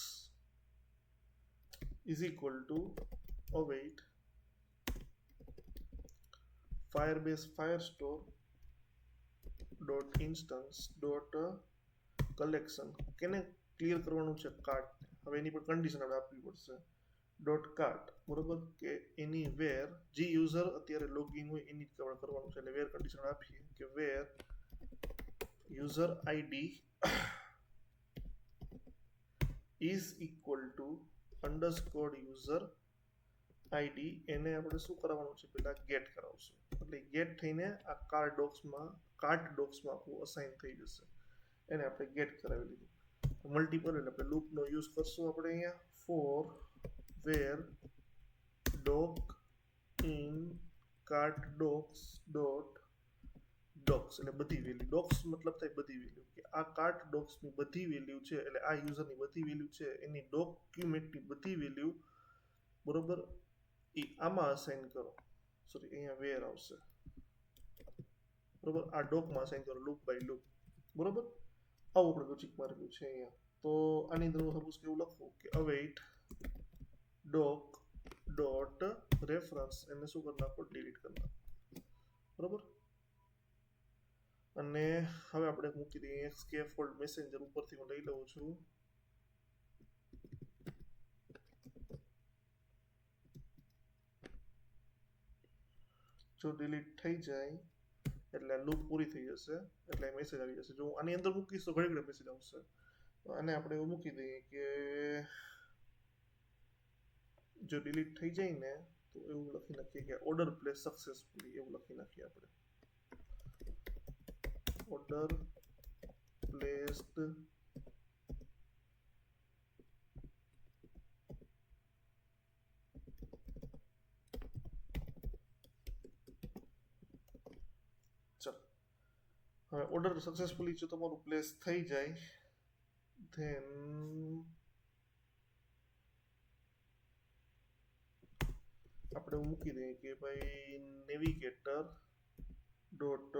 is equal to await firebase firestore dot instance dot collection. કેને ક્લિયર કરવાનું છે? કાર્ટ. હવે એની પર કન્ડિશન આપણે આપવી પડશે, ડોટ કાર્ટ, બરોબર. કે એની વેર જે યુઝર અત્યારે લોગિન હોય એની જ કરવાનું છે. એટલે વેર કન્ડિશન આપીએ કે where user ID is equal to underscore user ID. એને આપણે શું કરાવવાનું છે? પહેલા ગેટ કરાવશું. એટલે ગેટ થઈને આ કાર્ટ ડોક્સમાં આખું અસાઇન થઈ જશે. એને આપણે ગેટ કરાવી લીધું. મલ્ટિપલ એટલે આપણે લૂપનો યુઝ કરશું આપણે અહીંયા, for where doc in cart docs dot docs. એટલે બધી વેલ્યુ, ડોક્સ મતલબ થાય બધી વેલ્યુ, કે આ કાર્ટ ડોક્સની બધી વેલ્યુ છે, એટલે આ યુઝરની બધી વેલ્યુ છે, એની ડોક્યુમેન્ટની બધી વેલ્યુ, બરોબર, એ આમાં અસાઇન કરો. સોરી, અહીંયા વેર આવશે, બરોબર. આ ડોકમાં અસાઇન કરો લૂપ બાય લૂપ, બરોબર. આવું આપણે લોજિક મારેલું છે અહીંયા. તો આની અંદર હું સપોઝ કેવું લખું કે અવેઇટ ડોક ડોટ રેફરન્સ, એને શું કરી નાખો? ડિલીટ કરી નાખો, બરોબર. અને હવે આપણે મૂકી દઈએ એક સ્કેફોલ્ડ મેસેન્જર ઉપરથી હું લઈ લઉં છું. જો ડિલીટ થઈ જાય એટલે લૂપ પૂરી થઈ જશે, એટલે મેસેજ આવી જશે. જો હું આની અંદર મૂકીશ તો ઘણી ઘણી મેસેજ આવશે. તો આને આપણે એવું મૂકી દઈએ કે જો ડિલીટ થઈ જાય ને તો એવું લખી નાખીએ કે ઓર્ડર પ્લેસ સક્સેસફુલી, એવું લખી નાખીએ આપણે. ઓર્ડર પ્લેસ્ડ હવે ઓર્ડર સક્સેસફુલી જો તમારું પ્લેસ થઈ જાય ધેન આપણે મૂકી દઈએ કે ભાઈ નેવિગેટર ડોટ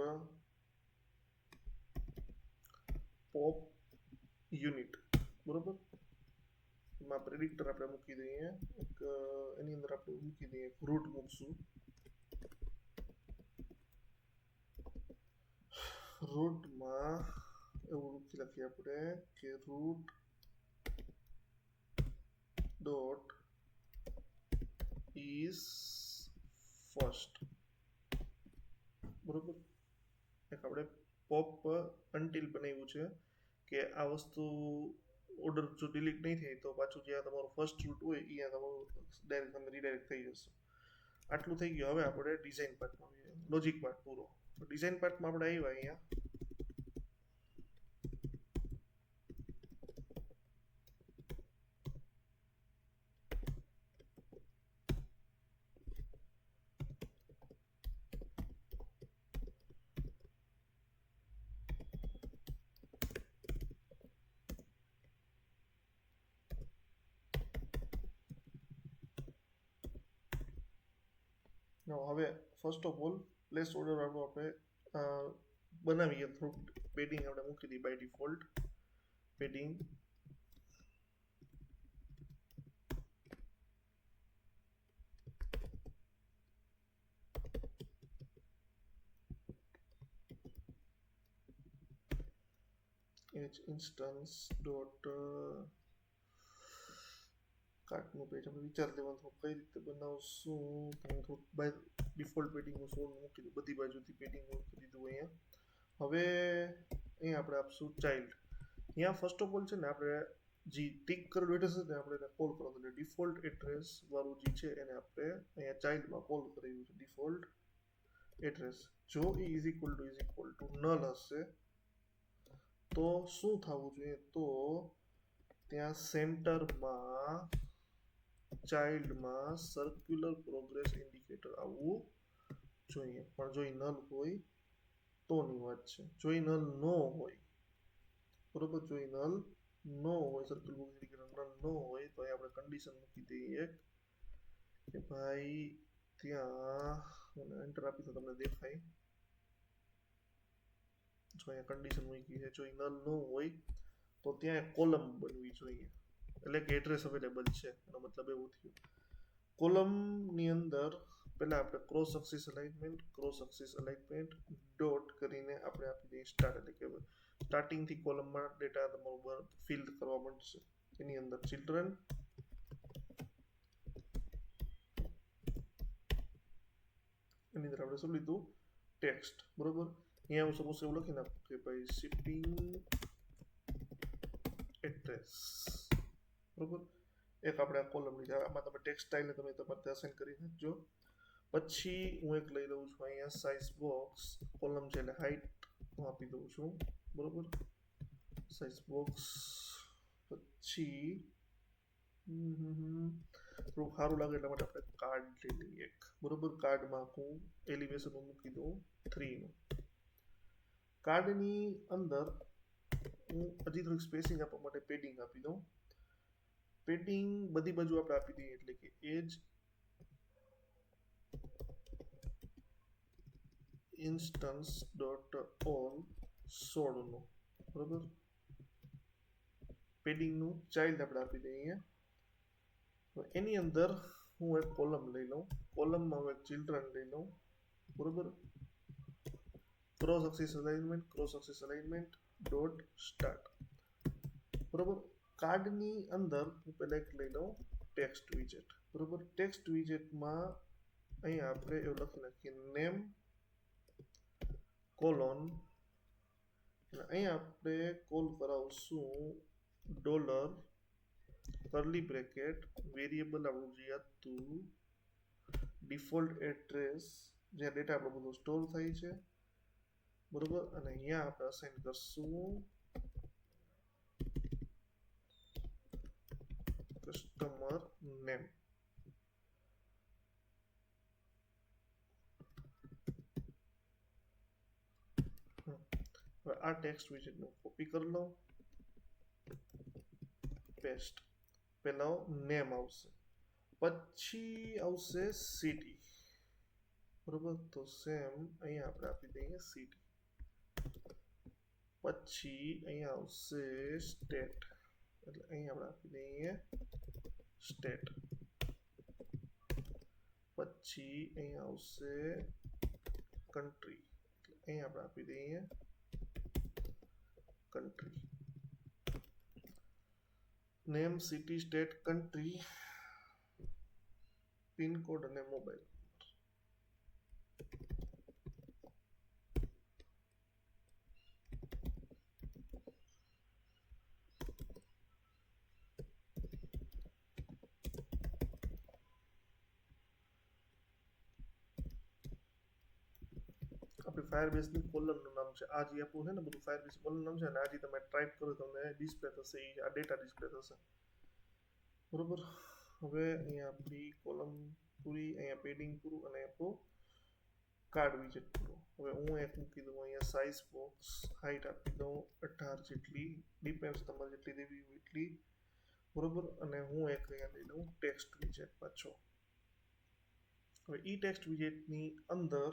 પોપ યુનિટ, બરોબર. એમાં પ્રેડિક્ટર આપણે મૂકી દઈએ એક, એની અંદર આપણે મૂકી દઈએ રૂટ મૂકશું. રૂટમાં એવું લખીએ આપણે કે રૂટ ડોટ ઇઝ ફર્સ્ટ, બરોબર. એક આપણે પોપ અનટિલ બનાવ્યું છે કે આ વસ્તુ ઓર્ડર જો ડિલીટ નહીં થાય તો પાછું જ્યાં તમારું ફર્સ્ટ રૂટ હોય ત્યાં તમારું ડાયરેક્ટ તમે રીડાયરેક્ટ થઈ જશે. આટલું થઈ ગયું. હવે આપણે ડિઝાઇન પાર્ટમાં આવીએ, લોજિક પાર્ટ પૂરો. ડિઝાઇન પાર્ટમાં આપણે આવ્યા અહીંયા. હવે first of all place order વાળું આપણે બનાવીએ. થોડુંક પેડિંગ આપણે મૂકી દઈએ by default. Padding H instance dot કાર્ટનું પેજ આપણે વિચાર લેવાનું કઈ રીતે બનાવશું. થોડુંક બાય ડિફોલ્ટ પેડિંગનું 16 મૂકી દીધું, બધી બાજુથી પેડિંગ મૂકી દીધું અહીંયા. હવે અહીંયા આપણે આપશું ચાઇલ્ડ. અહીંયા ફર્સ્ટ ઓફ ઓલ છે ને આપણે જે ટિક કરેલું એડ્રેસ છે ને આપણે એને કોલ કરવાનું. એટલે ડિફોલ્ટ એડ્રેસ વાળું જે છે એને આપણે અહીંયા ચાઇલ્ડમાં કોલ કરેલું છે. ડિફોલ્ટ એડ્રેસ જો એ ઇઝ ઇક્વલ ટુ નલ હશે તો શું થવું જોઈએ, તો ત્યાં સેન્ટરમાં ચાઇલ્ડમાં સર્ક્યુલર પ્રોગ્રેસ ઇન્ડિકેટર આવવું જોઈએ. પણ જો એ નલ હોય તોની વાત છે. જો એ નલ ન હોય, બરોબર, જો એ નલ ન હોય, સર્ક્યુલર પ્રોગ્રેસ ઇન્ડિકેટર નલ ન હોય તો અહીં આપણે કન્ડિશન મૂકી દઈએ કે ભાઈ ત્યાં એન્ટર આપી તો તમને દેખાય. જો અહીંયા કન્ડિશન મૂકી છે, જો એ નલ ન હોય તો ત્યાં એક કોલમ બનવી જોઈએ. એટલે કે એડ્રેસ અવેલેબલ છે, એનો મતલબ એવું થયું. કોલમની અંદર પહેલા આપણે ક્રોસ એક્સિસ અલાઇનમેન્ટ ડોટ કરીને આપણે આપી દઈએ સ્ટાર્ટ. એટલે કે સ્ટાર્ટિંગથી કોલમમાં ડેટા તમારું ફિલ કરવા મળશે. એની અંદર ચિલ્ડ્રન, એની અંદર આપણે શું લીધું, ટેક્સ્ટ, બરોબર. અહીંયા હું સપોઝ એવું લખી નાખું કે ભાઈ શિપિંગ એડ્રેસ, બરોબર. એક આપણે આ કોલમ લીધી. આમાં તમે ટેક્સ્ટ સ્ટાઇલને તમે તમારે અસાઇન કરી નાખજો. પછી હું એક લઈ લઉં છું અહીંયા સાઇઝ બોક્સ કોલમ છે એટલે હાઇટ હું આપી દઉં છું, બરોબર. સાઇઝ બોક્સ પછી થોડું સારું લાગે એટલા માટે આપણે કાર્ડ લઈ લઈએ એક, બરોબર. કાર્ડમાં હું એલિવેશન મૂકી દઉં 3 નું. કાર્ડની અંદર હું હજી થોડીક સ્પેસિંગ આપવા માટે પેડિંગ આપી દઉં. પેડિંગ બધી બાજુ આપણે આપી દઈએ એટલે કે એજ ઇન્સ્ટન્સ ડોટ ઓલ 16 નું, બરોબર. પેડિંગનું ચાઇલ્ડ આપણે આપી દઈએ. તો એની અંદર હું એક કોલમ લઈ લઉં. કોલમમાં હું એક ચિલ્ડ્રન લઈ લઉં, બરોબર. Cross axis alignment dot start, બરોબર. કાર્ડની અંદર હું પહેલા એક લઈ લઉં ટેક્સ્ટ વિજેટ, બરોબર. ટેક્સ્ટ વિજેટમાં અહીંયા આપણે એવું લખી નાખીએ નેમ કોલોન, અને અહીંયા આપણે કોલ કરાવશું ડોલર કર્લી બ્રેકેટ વેરિયેબલ આપણું જે હતું ડિફોલ્ટ એડ્રેસ જ્યાં ડેટા આપણો બધો સ્ટોર થાય છે, બરોબર. અને અહીંયા આપણે અસાઇન કરશું કસ્ટમર નેમ. હવે આ ટેક્સ્ટ વિજેટને કોપી કરી લઉં, પેસ્ટ. પહેલા નેમ આવશે, પછી આવશે સિટી, બરોબર. તો સેમ અહીંયા આપણે આપી દઈએ સિટી. પછી અહીંયા આવશે સ્ટેટ, એટલે અહીંયા આપણે આપી દઈએ સ્ટેટ. પછી અહીંયા આવશે કન્ટ્રી, એટલે અહીંયા આપણે આપી દઈએ country. Name, city, state, country, pincode અને મોબાઈલ. આપણી ફાયરબેઝની કોલમનું નામ છે, આ જે આપણું છે ને બધું ફાયરબેઝ કોલમ નામ છે, અને આ જે તમે ટાઈપ કરો તમને ડિસ્પ્લે થશે, એ આ ડેટા ડિસ્પ્લે થશે, બરોબર. હવે અહીંયા આપણી કોલમ પૂરી, અહીંયા પેડિંગ પૂરું, અને આપણું કાર્ડ વિજેટ પૂરું. હવે હું એક મૂકી દઉં અહીંયા સાઇઝ બોક્સ, હાઈટ આપી દઉં 18 જેટલી, ડિપેન્ડ્સ તમારે જેટલી દેવી હોય એટલી, બરોબર. અને હું એક અહીંયા લઈ લઉં ટેક્સ્ટ વિજેટ પાછો. હવે ઈ ટેક્સ્ટ વિજેટની અંદર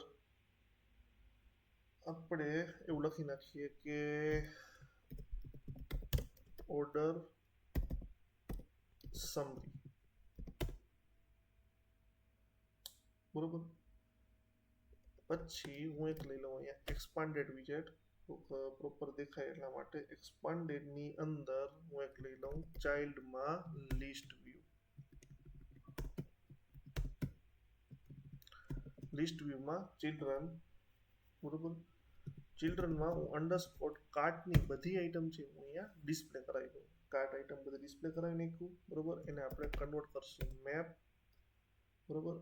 આપણે એવું લખી નાખીએ કે ઓર્ડર સમરી, બરોબર. પછી હું એક લઈ લઉં અહીંયા એક્સપાન્ડેડ વિજેટ, પ્રોપર દેખાય એટલા માટે. એક્સપાન્ડેડની અંદર હું એક લઈ લઉં ચાઇલ્ડમાં લિસ્ટ વ્યૂ. લિસ્ટ વ્યૂમાં ચિલ્ડ્રન, બરોબર. ચિલ્ડ્રનમાં હું અંડરસ્કોર કાર્ટની બધી આઈટમ છે હું અહીંયા ડિસ્પ્લે કરાવી દઉં. કાર્ટ આઈટમ બધી ડિસ્પ્લે કરાવી નાખ્યું, બરોબર. એને આપણે કન્વર્ટ કરશું મેપ, બરોબર.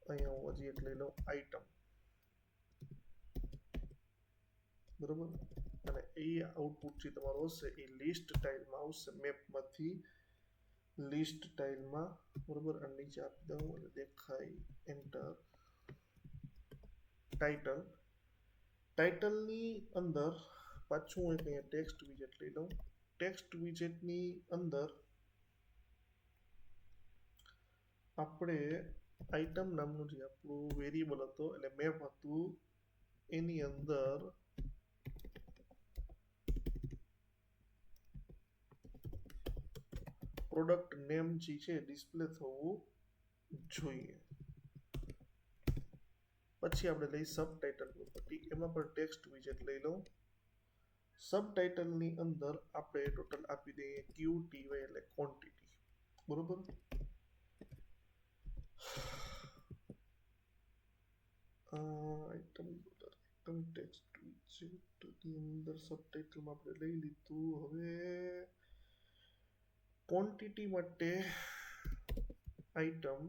અહીંયા હું હજી એક લઈ લઉં આઈટમ, બરોબર. અને એ આઉટપુટ જે તમારો હશે એ લિસ્ટ ટાઇલમાં આવશે, મેપમાંથી લિસ્ટ ટાઇલમાં, બરોબર. અને નીચે આપી દઉં એટલે દેખાય, એન્ટર. ટાઇટલ, ટાઇટલની અંદર પાછું એક અહીંયા ટેક્સ્ટ વિજેટ લઈ લઉં. ટેક્સ્ટ વિજેટની અંદર આપણે આઈટમ નામનું જે આપણું વેરિયેબલ હતો એટલે મેપ હતું, એની અંદર પ્રોડક્ટ નેમ જે છે ડિસ્પ્લે થવું જોઈએ. પછી આપણે લઈ સબટાઇટલ પ્રોપર્ટી, એમાં પણ ટેક્સ્ટ વિજેટ લઈ લઉં. સબટાઇટલની અંદર આપણે ટોટલ આપી દઈએ QTY એટલે ક્વોન્ટિટી, બરોબર. આઈટમ ટેક્સ્ટ વિજેટની અંદર સબટાઇટલમાં આપણે લઈ લીધું. હવે ક્વોન્ટિટી માટે આઈટમ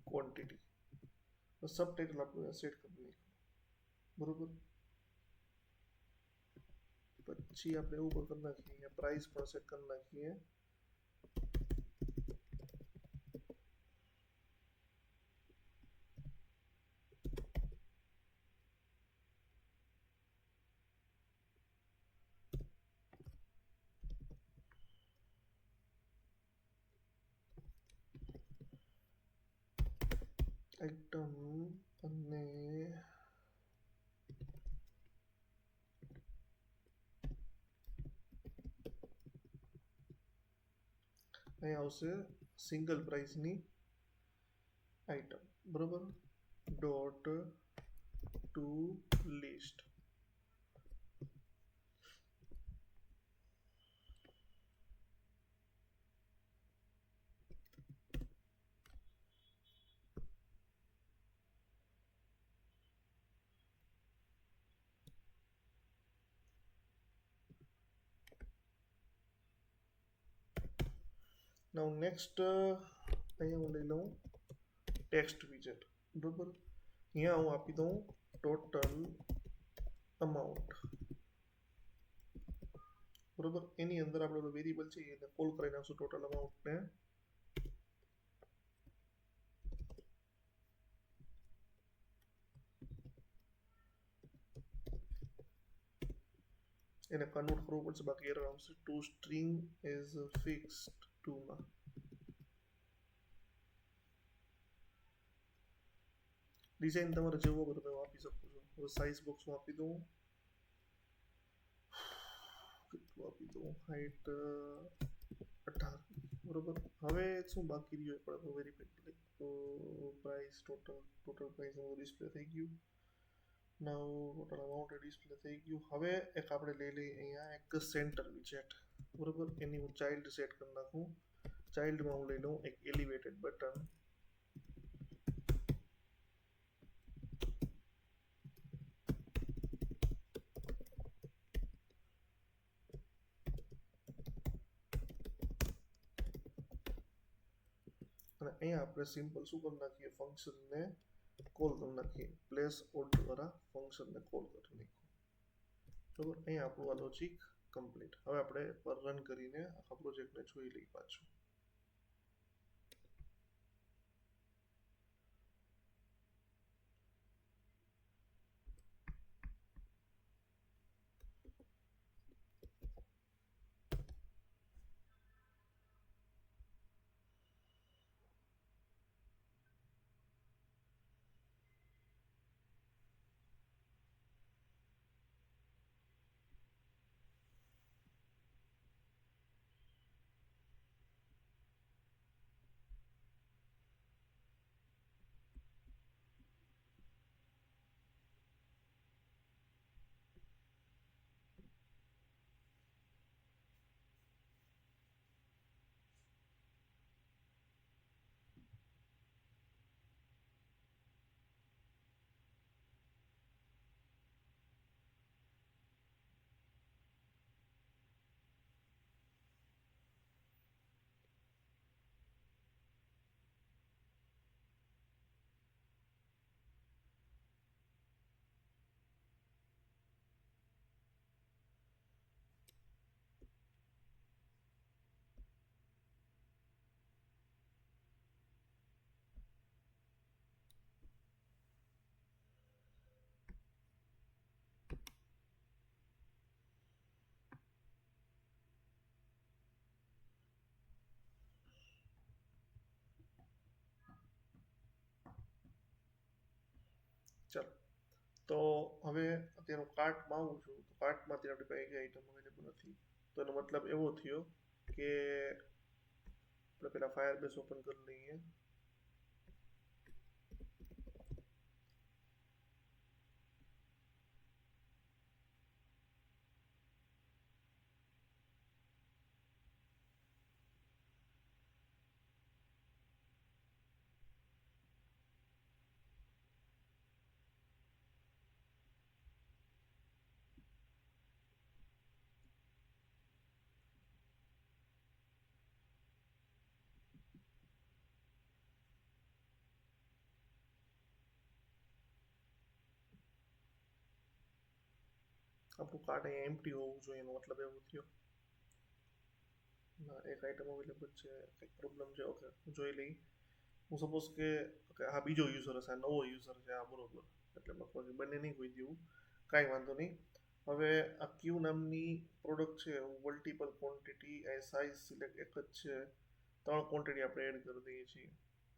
ક્વોન્ટિટી, સબટાઇટલ આપણે સેટ કરી નાખ્યું, બરોબર. પછી આપણે એવું પણ કરી નાખીએ, પ્રાઇસ પણ સેટ કરી નાખીએ. આઈટમ અને અહીંયા આવશે સિંગલ પ્રાઇસની આઈટમ, બરોબર. ડોટ ટુ લિસ્ટ, નાઉ નેક્સ્ટ અહીંયા હું લઈ લઉં ટેક્સ્ટ વિજેટ, બરોબર. અહીંયા હું આપી દઉં ટોટલ અમાઉન્ટ, બરોબર. એની અંદર આપણે વેરિયેબલ છે એને કોલ કરી નાખશું ટોટલ અમાઉન્ટને. એને કન્વર્ટ કરવું પડશે, બાકી એરર આવશે. ટુ સ્ટ્રિંગ ઇઝ ફિક્સ્ડ ટુમાં. ડિઝાઇન તમારે જેવો હોય તમે આપી શકો છો. હવે સાઇઝ બોક્સમાં આપી દઉં, કેટલું આપી દઉં, હાઈટ 18, બરોબર. હવે શું બાકી રહ્યું એ આપણે વેરીફાઈ કરી. તો પ્રાઇસ ટોટલ પ્રાઇસ ડિસ્પ્લે થઈ ગયું. નાવ ટોટલ અમાઉન્ટ ડિસ્પ્લે થઈ ગયું. હવે એક આપણે લઈ લઈએ અહીંયા એક સેન્ટર વિજેટ, બરોબર. એની હું ચાઇલ્ડ સેટ કરી નાખું. ચાઇલ્ડમાં હું લઈ લઉં એક એલિવેટેડ બટન. અને અહીંયા આપણે સિમ્પલ શું કરી નાખીએ, ફંક્શનને કોલ કરી નાખીએ. પ્લેસ ઓર્ડર દ્વારા ફંક્શનને કોલ કરી નાખીએ, બરોબર. અહીંયા આપણું આ લોજિક કમ્પ્લીટ. હવે આપણે પર રન કરીને આખા પ્રોજેક્ટને જોઈ લઈએ પાછું. ચાલો, તો હવે અત્યારે હું કાર્ટમાં આવું છું. તો કાર્ટમાં અત્યારે આપણી પાસે આઈટમ અવેલેબલ નથી. તો એનો મતલબ એવો થયો કે આપણે પહેલા ફાયરબેઝ ઓપન કરી લઈએ. આપણું કાર્ટ અહીંયા એમ્પ્ટી હોવું જોઈએ, એનો મતલબ એવો થયો. ના, એક આઈટમ અવેલેબલ છે, કંઈક પ્રોબ્લેમ છે. ઓકે, જોઈ લઈ. હું સપોઝ કે હા બીજો યુઝર હશે, આ નવો યુઝર છે, આ બરોબર. એટલે બાકી બંને નહીં કોઈ દેવું, કાંઈ વાંધો નહીં. હવે આ ક્યુ નામની પ્રોડક્ટ છે, મલ્ટિપલ ક્વોન્ટિટી એ સાઇઝ સિલેક્ટ એક જ છે, 3 ક્વોન્ટિટી આપણે એડ કરી દઈએ છીએ.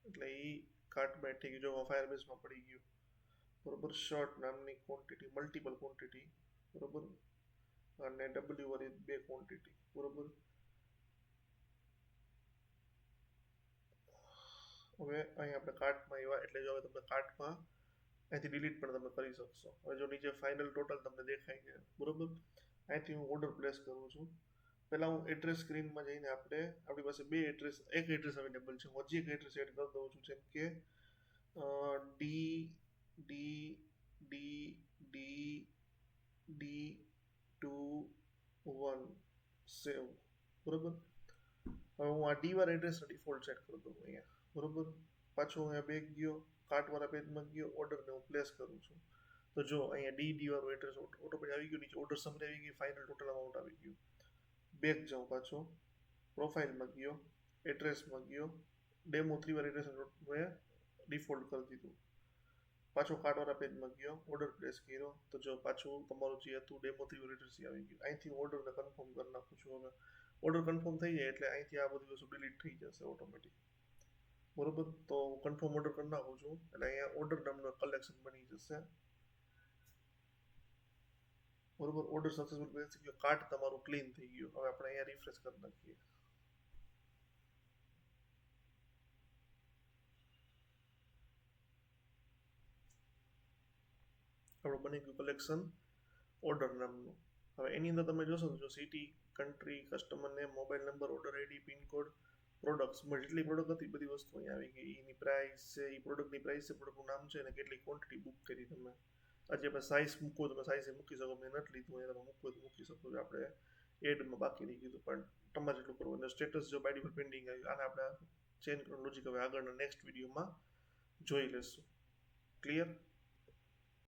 એટલે એ કાર્ટમાં એડ થઈ ગયું. જો ફાયરબેઝમાં પડી ગયું, બરોબર. શર્ટ નામની ક્વોન્ટિટી, મલ્ટિપલ ક્વોન્ટિટી, બરોબર. અને ડબલ્યુ વાળી 2 ક્વોન્ટિટી, બરોબર. હવે અહીં આપણે કાર્ટમાં આવ્યા, એટલે જો હવે તમે કાર્ટમાં અહીંથી ડિલીટ પણ તમે કરી શકશો. હવે જો નીચે ફાઇનલ ટોટલ તમને દેખાય છે, બરોબર. અહીંથી હું ઓર્ડર પ્લેસ કરું છું. પહેલાં હું એડ્રેસ સ્ક્રીનમાં જઈને આપણી પાસે એક એડ્રેસ અવેલેબલ છે. હું હજી એક એડ્રેસ એડ કરી દઉં છું, જેમ કે D D D D D 2 1 સેવ, બરોબર. હવે હું આ ડી વાળા એડ્રેસ ડિફોલ્ટ સેટ કરી દઉં અહીંયા, બરોબર. પાછો અહીંયા બેક ગયો, કાર્ટવાળા પેજમાં ગયો, ઓર્ડરને હું પ્લેસ કરું છું. તો જો અહીંયા ડી વાળું એડ્રેસ ઓટોમેટિક આવી ગયું. નીચે ઓર્ડર સમરી આવી ગઈ, ફાઇનલ ટોટલ અમાઉન્ટ આવી ગયું. બેક જાઉં પાછો, પ્રોફાઇલમાં ગયો, એડ્રેસમાં ગયો, ડેમો 3 વાર એડ્રેસ મેં ડિફોલ્ટ કરી દીધું. પાછો કાર્ટવાળા પેજમાં ગયો, ઓર્ડર પ્લેસ કર્યો, તો જો પાછું તમારું જે હતું ડેમો થયું લિટરસી આવી ગયું. અહીંથી હું ઓર્ડરને કન્ફર્મ કરી નાખું છું. હવે ઓર્ડર કન્ફર્મ થઈ જાય એટલે અહીંથી આ બધી વસ્તુ ડિલીટ થઈ જશે ઓટોમેટિક. બરોબર, તો કન્ફર્મ ઓર્ડર કરી નાખું છું એટલે અહીંયા ઓર્ડર નામનો કલેક્શન બની જશે. બરોબર, ઓર્ડર સક્સેસફુલ પ્લેસ થઈ ગયો, કાર્ટ તમારું ક્લીન થઈ ગયું. હવે આપણે અહીંયા રિફ્રેશ કરી નાખીએ. આપણું બની ગયું કલેક્શન ઓર્ડર નામનું. હવે એની અંદર તમે જોશો તો જો city, country, customer name, mobile number, order ID, pincode, products, જેટલી પ્રોડક્ટ હતી બધી વસ્તુ અહીંયા આવી ગઈ. એની પ્રાઇસ છે, એ પ્રોડક્ટની પ્રાઇસ છે, પ્રોડક્ટનું નામ છે અને કેટલી ક્વોન્ટિટી બુક કરી તમે. આજે આપણે સાઇઝ મૂકવો તમે સાઇઝ મૂકી શકો. મેં નથી લીધું, અહીંયા તમે મૂકવું તો મૂકી શકો. આપણે એડમાં બાકી રહી ગયું પણ તમારે જેટલું કરવું. અને સ્ટેટસ જો બાય ડિફોલ્ટ પેન્ડિંગ આવ્યું, આને આપણે ચેન્જ કરવાનું લોજિક હવે આગળના નેક્સ્ટ વિડીયોમાં જોઈ લેશું. ક્લિયર?